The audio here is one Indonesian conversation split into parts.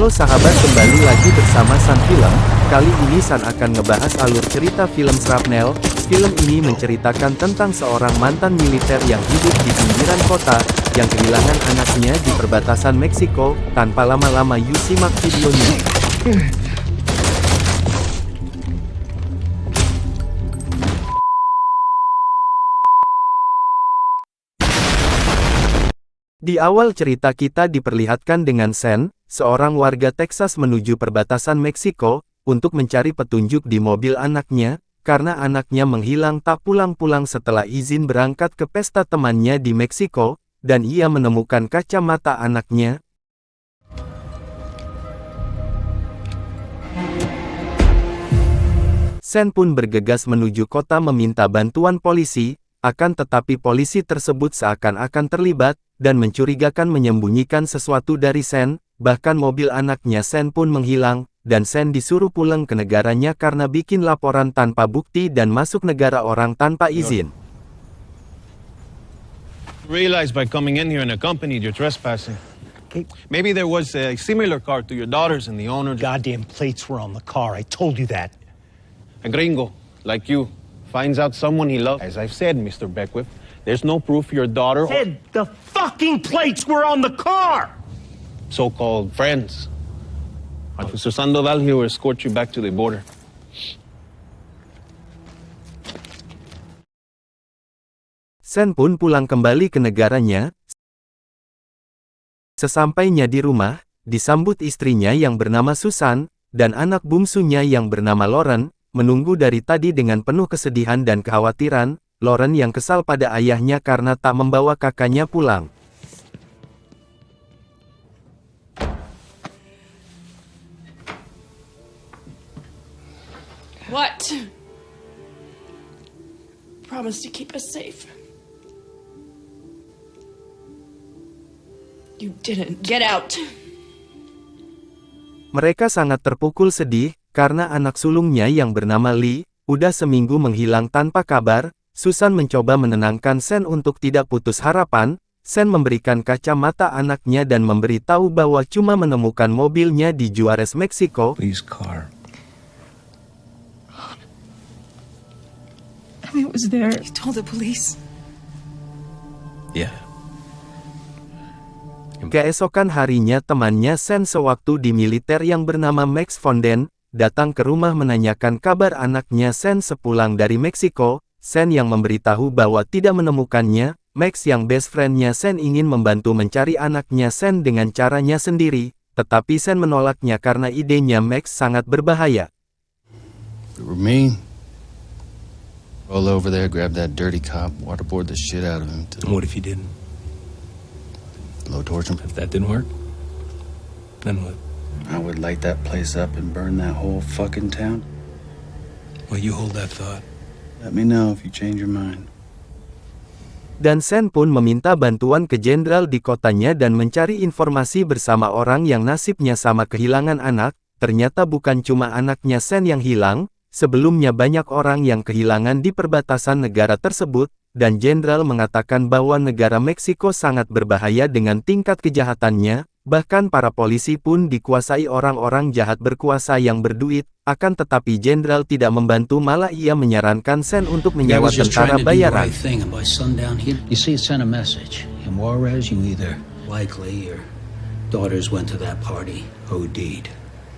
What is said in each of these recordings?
Halo sahabat, kembali lagi bersama San Film. Kali ini San akan ngebahas alur cerita film Shrapnel. Film ini menceritakan tentang seorang mantan militer yang hidup di pinggiran kota, yang kehilangan anaknya di perbatasan Meksiko. Tanpa lama-lama yuk simak videonya. Di awal cerita kita diperlihatkan dengan Sen, seorang warga Texas menuju perbatasan Meksiko, untuk mencari petunjuk di mobil anaknya, karena anaknya menghilang tak pulang-pulang setelah izin berangkat ke pesta temannya di Meksiko, dan ia menemukan kacamata anaknya. Sen pun bergegas menuju kota meminta bantuan polisi, akan tetapi polisi tersebut seakan-akan terlibat, dan mencurigakan menyembunyikan sesuatu dari Sen, bahkan mobil anaknya Sen pun menghilang, dan Sen disuruh pulang ke negaranya karena bikin laporan tanpa bukti dan masuk negara orang tanpa izin. Realized by coming in here and accompanied you're trespassing. Maybe there was a similar car to your daughter's and the owner... Goddamn plates were on the car. I told you that. A gringo, like you, finds out someone he loves. As I've said, Mr. Beckwith, there's no proof your daughter... Said the fucking plates were on the car! So-called friends. Officer Sandoval here will escort you back to the border. Sen pun pulang kembali ke negaranya. Sesampainya di rumah, disambut istrinya yang bernama Susan, dan anak bungsunya yang bernama Lauren, menunggu dari tadi dengan penuh kesedihan dan kekhawatiran. Lauren yang kesal pada ayahnya karena tak membawa kakaknya pulang. What? Promise to keep us safe. You didn't. Get out. Mereka sangat terpukul sedih, karena anak sulungnya yang bernama Lee, udah seminggu menghilang tanpa kabar. Susan mencoba menenangkan Sen untuk tidak putus harapan. Sen memberikan kacamata anaknya dan memberitahu bahwa cuma menemukan mobilnya di Juarez, Meksiko. Lee's car. It was there. You told the police. Yeah. Keesokan harinya temannya Sen sewaktu di militer yang bernama Max Fonden, datang ke rumah menanyakan kabar anaknya Sen sepulang dari Meksiko. Sen yang memberitahu bahwa tidak menemukannya. Max yang best friend-nya Sen ingin membantu mencari anaknya Sen dengan caranya sendiri, tetapi Sen menolaknya karena idenya Max sangat berbahaya. If it were me, roll over there, grab that dirty cop, waterboard the shit out of him. And what if you didn't? Blow torch him. If that didn't work, then what? I would light that place up and burn that whole fucking town. Well, you hold that thought. Let me know if you change your mind. Dan Sen pun meminta bantuan ke jenderal di kotanya dan mencari informasi bersama orang yang nasibnya sama kehilangan anak. Ternyata bukan cuma anaknya Sen yang hilang, sebelumnya banyak orang yang kehilangan di perbatasan negara tersebut, dan jenderal mengatakan bahwa negara Meksiko sangat berbahaya dengan tingkat kejahatannya, bahkan para polisi pun dikuasai orang-orang jahat berkuasa yang berduit, akan tetapi jenderal tidak membantu, malah ia menyarankan Sen untuk menyewa tentara bayaran. You see, it sent a message. In Juarez, you either likely your daughters went to that party, OD'd.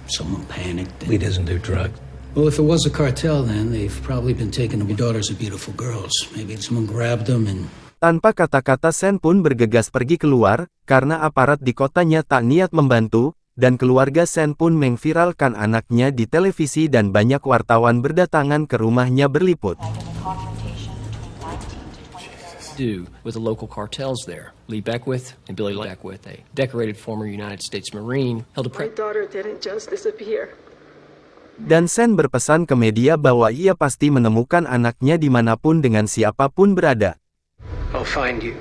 Someone panicked. Lee doesn't do drugs. Well, if it was a cartel, then they've probably been taking your daughters are beautiful girls. Maybe someone grabbed them and... Tanpa kata-kata Sen pun bergegas pergi keluar, karena aparat di kotanya tak niat membantu, dan keluarga Sen pun memviralkan anaknya di televisi dan banyak wartawan berdatangan ke rumahnya berliput. Do with the local cartels there. Lee Beckwith and Billy Beckwith, a decorated former United States Marine, held a My daughter didn't just disappear. Dan Sen berpesan ke media bahwa ia pasti menemukan anaknya dimanapun dengan siapapun berada. I'll find you.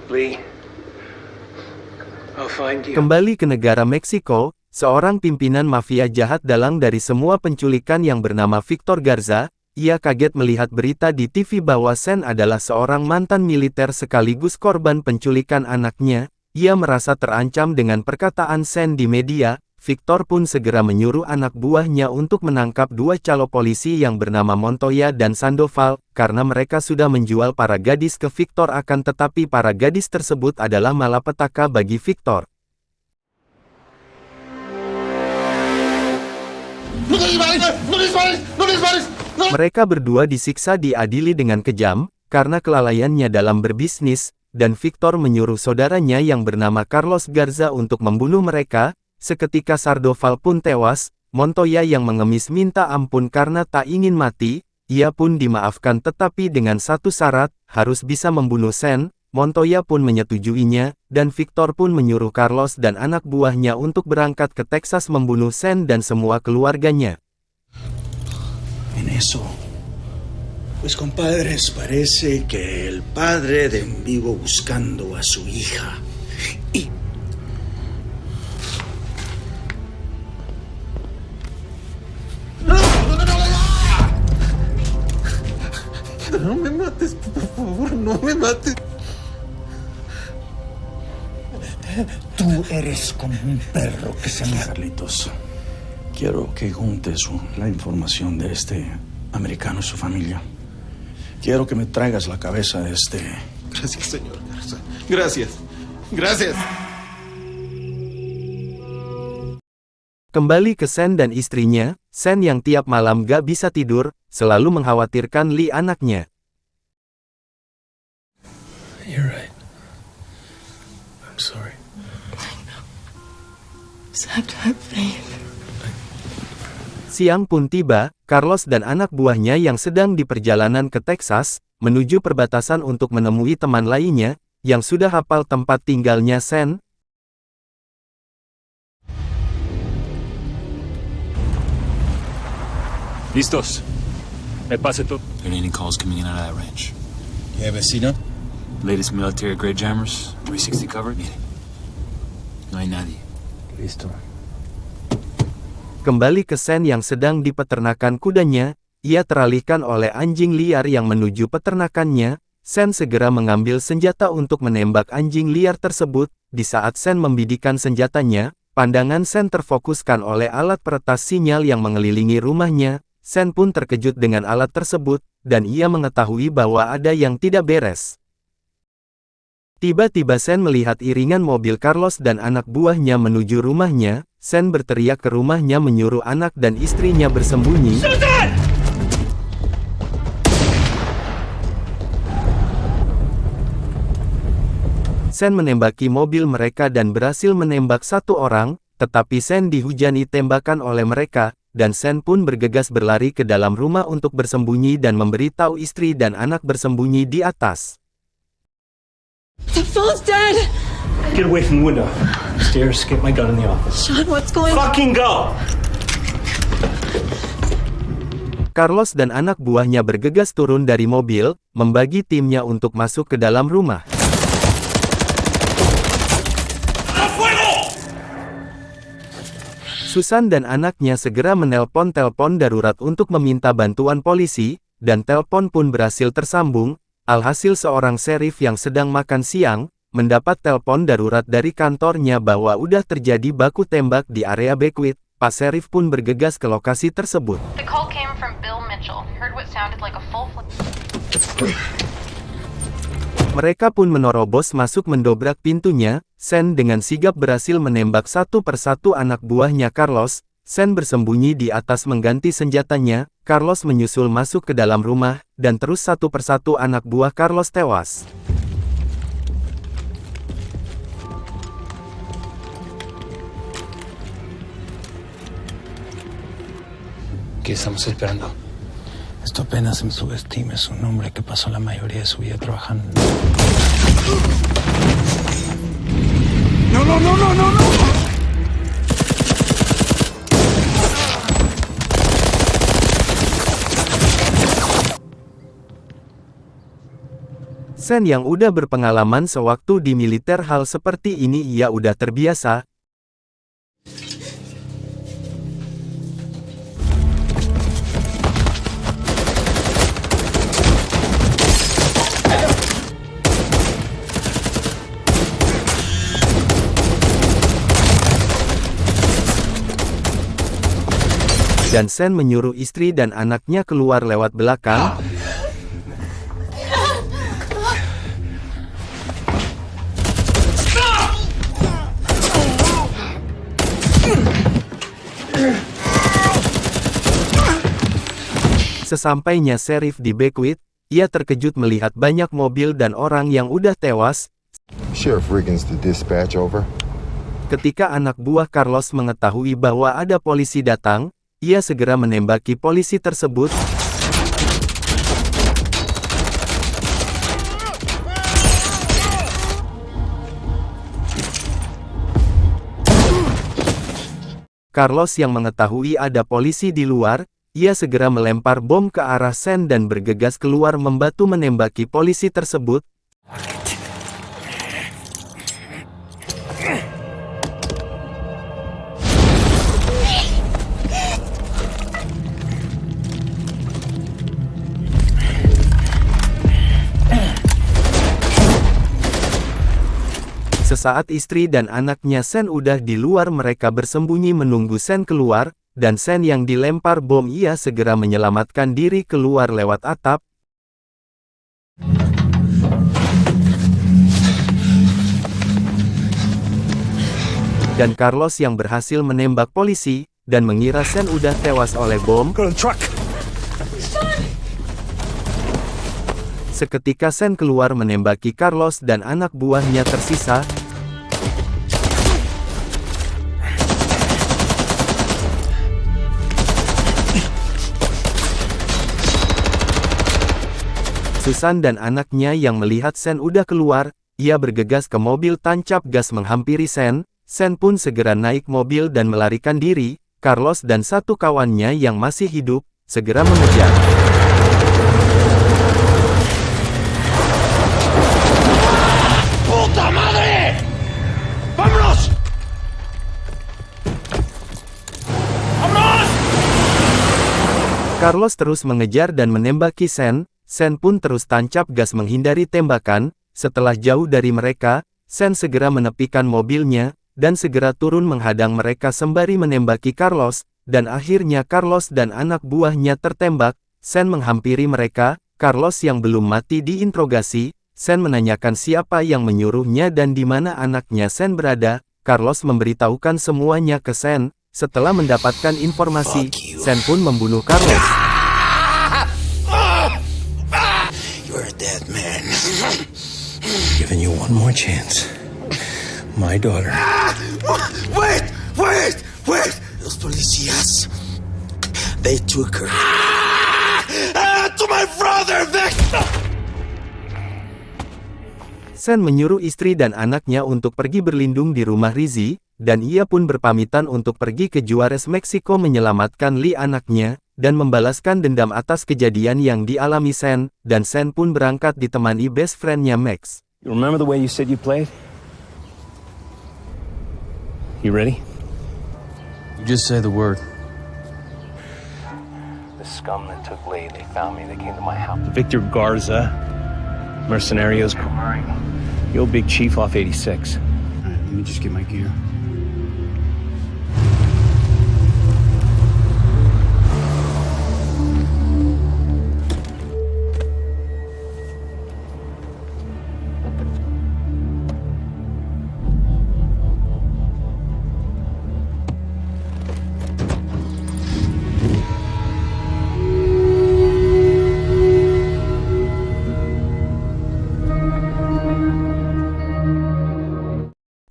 Lee. I'll find you. Kembali ke negara Meksiko, seorang pimpinan mafia jahat dalang dari semua penculikan yang bernama Victor Garza, ia kaget melihat berita di TV bahwa Sen adalah seorang mantan militer sekaligus korban penculikan anaknya. ia merasa terancam dengan perkataan Sen di media. Victor pun segera menyuruh anak buahnya untuk menangkap dua calo polisi yang bernama Montoya dan Sandoval, karena mereka sudah menjual para gadis ke Victor, akan tetapi para gadis tersebut adalah malapetaka bagi Victor. Mereka berdua disiksa diadili dengan kejam, karena kelalaiannya dalam berbisnis, dan Victor menyuruh saudaranya yang bernama Carlos Garza untuk membunuh mereka. Seketika Sandoval pun tewas, Montoya yang mengemis minta ampun karena tak ingin mati, ia pun dimaafkan tetapi dengan satu syarat, harus bisa membunuh Sen. Montoya pun menyetujuinya, dan Victor pun menyuruh Carlos dan anak buahnya untuk berangkat ke Texas membunuh Sen dan semua keluarganya. En eso, pues compadres, parece que el padre de en vivo buscando a su hija y No me mates, por favor, no me mates. tú eres como un perro que se me... Carlitos, quiero que juntes la información de este americano y su familia. Quiero que me traigas la cabeza de este... Gracias, señor Garza. Gracias. Gracias. Kembali ke Sen dan istrinya, Sen yang tiap malam gak bisa tidur, selalu mengkhawatirkan Lee anaknya. You're right. I'm sorry. Just have to have faith. Siang pun tiba, Carlos dan anak buahnya yang sedang di perjalanan ke Texas, menuju perbatasan untuk menemui teman lainnya, yang sudah hafal tempat tinggalnya Sen. Listos. Me pase todo. There any calls coming in out of that ranch? ¿Qué vecino? Latest military grade jammers, 360 covered. No hay nadie. Listo. Kembali ke Sen yang sedang di peternakan kudanya, ia teralihkan oleh anjing liar yang menuju peternakannya. Sen segera mengambil senjata untuk menembak anjing liar tersebut. Di saat Sen membidikan senjatanya, pandangan Sen terfokuskan oleh alat peretas sinyal yang mengelilingi rumahnya. Sen pun terkejut dengan alat tersebut, dan ia mengetahui bahwa ada yang tidak beres. Tiba-tiba Sen melihat iringan mobil Carlos dan anak buahnya menuju rumahnya. Sen berteriak ke rumahnya menyuruh anak dan istrinya bersembunyi. Susan! Sen menembaki mobil mereka dan berhasil menembak satu orang, tetapi Sen dihujani tembakan oleh mereka, dan Sen pun bergegas berlari ke dalam rumah untuk bersembunyi dan memberitahu istri dan anak bersembunyi di atas. The fool's dead! Get away from the window. Upstairs, get my gun in the office. Sean, what's going on? Fucking go! Carlos dan anak buahnya bergegas turun dari mobil, membagi timnya untuk masuk ke dalam rumah. Susan dan anaknya segera menelpon telepon darurat untuk meminta bantuan polisi, dan telepon pun berhasil tersambung. Alhasil seorang serif yang sedang makan siang, mendapat telepon darurat dari kantornya bahwa udah terjadi baku tembak di area Beckwith. Pak Serif pun bergegas ke lokasi tersebut. The call came from Bill Mitchell. Heard what sounded like a full... Mereka pun menerobos masuk mendobrak pintunya. Sen dengan sigap berhasil menembak satu persatu anak buahnya Carlos. Sen bersembunyi di atas mengganti senjatanya. Carlos menyusul masuk ke dalam rumah, dan terus satu persatu anak buah Carlos tewas. ¿Qué estamos esperando? Esto apenas me subestima. Es un hombre que pasó la mayoría de su vida trabajando. No, no, no, no, no, no. Sen yang udah berpengalaman sewaktu di militer hal seperti ini ia udah terbiasa. dan Sen menyuruh istri dan anaknya keluar lewat belakang. Sesampainya Sheriff di Beckwith, ia terkejut melihat banyak mobil dan orang yang udah tewas. Sheriff Riggins to dispatch, over. Ketika anak buah Carlos mengetahui bahwa ada polisi datang, ia segera menembaki polisi tersebut. Carlos yang mengetahui ada polisi di luar, ia segera melempar bom ke arah Sen dan bergegas keluar membantu menembaki polisi tersebut. Sesaat istri dan anaknya Sen udah di luar, mereka bersembunyi menunggu Sen keluar, dan Sen yang dilempar bom ia segera menyelamatkan diri keluar lewat atap. Dan Carlos yang berhasil menembak polisi, dan mengira Sen udah tewas oleh bom. Seketika Sen keluar menembaki Carlos dan anak buahnya tersisa. Susan dan anaknya yang melihat Sen udah keluar, ia bergegas ke mobil tancap gas menghampiri Sen. Sen pun segera naik mobil dan melarikan diri. Carlos dan satu kawannya yang masih hidup, segera mengejar. ¡Puta madre! ¡Vámonos! ¡Vámonos! Carlos terus mengejar dan menembaki Sen. Sen pun terus tancap gas menghindari tembakan. Setelah jauh dari mereka, Sen segera menepikan mobilnya, dan segera turun menghadang mereka sembari menembaki Carlos, dan akhirnya Carlos dan anak buahnya tertembak. Sen menghampiri mereka. Carlos yang belum mati diinterogasi. Sen menanyakan siapa yang menyuruhnya dan di mana anaknya Sen berada. Carlos memberitahukan semuanya ke Sen. Setelah mendapatkan informasi, Sen pun membunuh Carlos. You're a dead man. Giving you one more chance. My daughter. Wait! Los policías. They took her. To my brother, Victor! Sen menyuruh istri dan anaknya untuk pergi berlindung di rumah Rizzy, dan ia pun berpamitan untuk pergi ke Juarez, Meksiko menyelamatkan Lee anaknya, dan membalaskan dendam atas kejadian yang dialami Sen, dan Sen pun berangkat ditemani best friend-nya Max. You remember the way you said you played? You ready? You just say the word. The scum that took Lee, they found me, they came to my house. Victor Garza, Mercenarios, your big chief off 86. All right, let me just get my gear.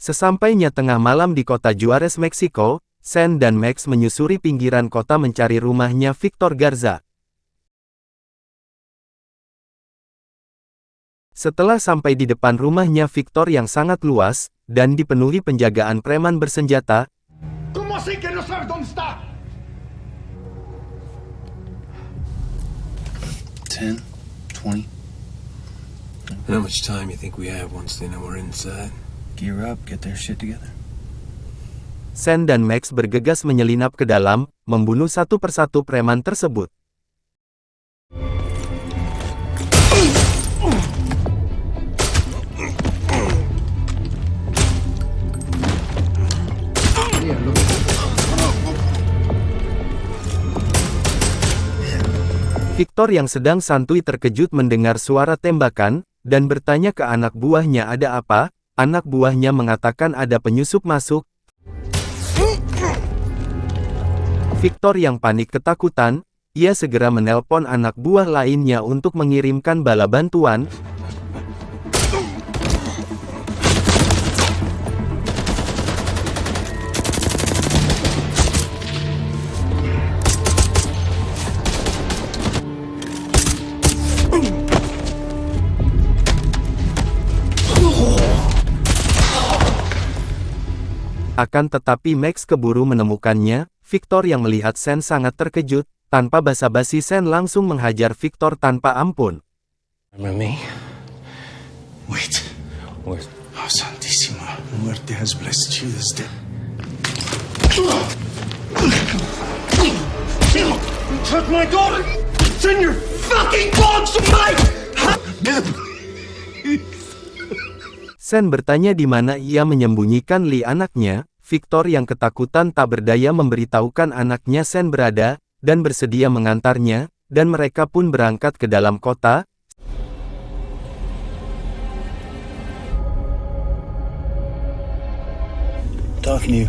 Sesampainya tengah malam di kota Juarez, Meksiko, Sen dan Max menyusuri pinggiran kota mencari rumahnya Victor Garza. Setelah sampai di depan rumahnya Victor yang sangat luas, dan dipenuhi penjagaan preman bersenjata, ¿Cómo así que no sabes dónde está? 10, 20. How much time you think we have once they know we're inside? Gear up, get their shit together. Sen dan Max bergegas menyelinap ke dalam, membunuh satu persatu preman tersebut. Victor yang sedang santuy terkejut mendengar suara tembakan, dan bertanya ke anak buahnya ada apa. Anak buahnya mengatakan ada penyusup masuk. Victor yang panik ketakutan, ia segera menelpon anak buah lainnya untuk mengirimkan bala bantuan. Akan tetapi Max keburu menemukannya. Victor yang melihat Sen sangat terkejut. Tanpa basa-basi Sen langsung menghajar Victor tanpa ampun. Remember me? Wait. What? Oh, Santísima. Muerte has blessed you this day. You took my daughter! Send your fucking dogs to my... Sen bertanya di mana ia menyembunyikan Lee anaknya. Victor yang ketakutan tak berdaya memberitahukan anaknya Sen berada, dan bersedia mengantarnya, dan mereka pun berangkat ke dalam kota. Talking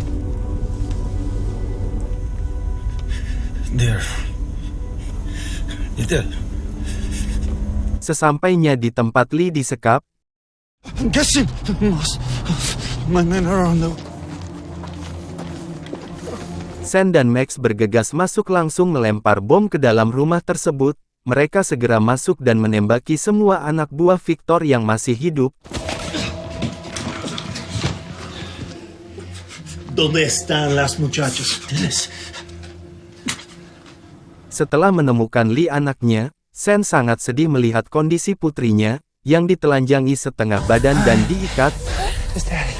to you. There. You did. Sesampainya di tempat Lee disekap, Get him! My men are on the... Sen dan Max bergegas masuk langsung melempar bom ke dalam rumah tersebut. Mereka segera masuk dan menembaki semua anak buah Victor yang masih hidup. ¿Dónde están las muchachas? Setelah menemukan Lee anaknya, Sen sangat sedih melihat kondisi putrinya, yang ditelanjangi setengah badan dan diikat. It's Daddy.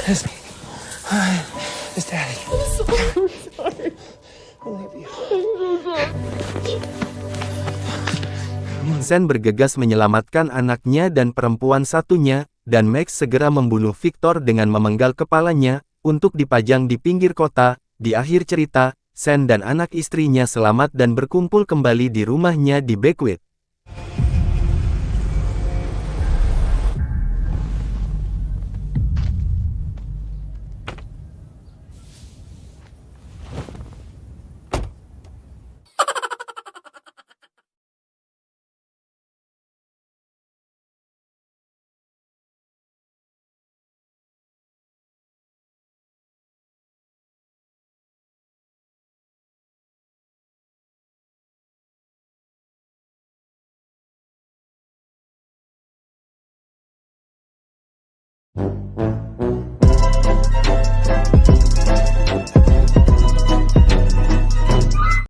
It's Daddy. I'm so sorry. I love you. Sen bergegas menyelamatkan anaknya dan perempuan satunya, dan Max segera membunuh Victor dengan memenggal kepalanya, untuk dipajang di pinggir kota. Di akhir cerita, Sen dan anak istrinya selamat dan berkumpul kembali di rumahnya di Beckwith.